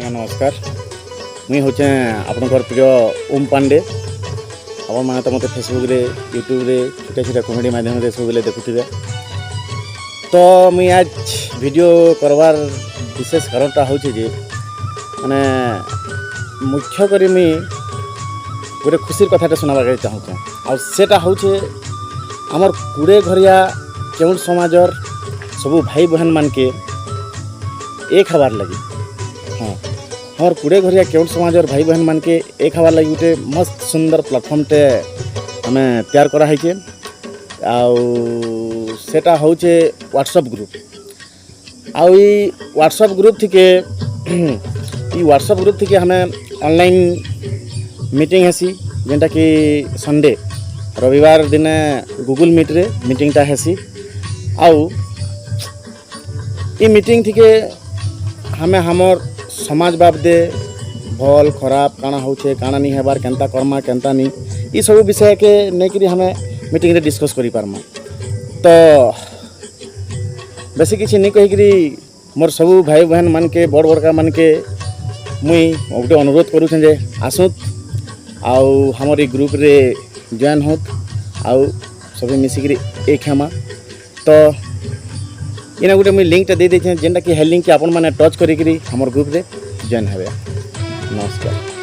आज्ञा नमस्कार। मुई हूँ आपनकर प्रिय ओम पांडे। आप मैंने तो मत फेसबुक रे यूट्यूब रे छोटे छोटे कॉमेडी माध्यम से सब देखुवे। तो मुई आज वीडियो करवार विशेष कारणटा हूँ जे माने मुख्य करी मुई गोटे खुशी कथाटा सुनाबाके चाहूँ। आटा हूँ आमर कुड़े घरिया केउट समाजर सबू भाई बहन मान के एक हबार लगी। हाँ, हमार कुड़े घरिया केउट समाजर भाई बहन मान के एक हबार लगी गोटे मस्त सुंदर प्लाटफर्मटे आम तैयार करा है। सेटा हूँ व्हाट्सएप ग्रुप। व्हाट्सएप ग्रुप थी के व्हाट्सएप ग्रुप थी के हमें ऑनलाइन मीटिंग हेसी जेनटा कि संडे रविवार दिन गूगल मीट रे मीटिंगटा हेसी। ई मीटिंग थी के हमें हमर समाज बाबदे भल खराब काना होचे काना नहीं हेबार केनता कर्मा केनता नहीं ई सब विषय के नेकरी हमें मीटिंग रे डिस्कस करि पारमा। तो बेसी किसी नहीं कहीकरी मोर सबू भाई बहन मान के बड़ बड़का मान के मुई गोटे अनुरोध करूँ जे आसुत आउ हमर ई ग्रुप रे जॉइन होत आउ सभी मिसिकरी एक हेमा। तो इना गोटे मुई लिंक दे देछे जेनटा कि हे लिंक के आपन माने टच करिकरी हमर ग्रुप रे जॉइन हेबे। नमस्कार।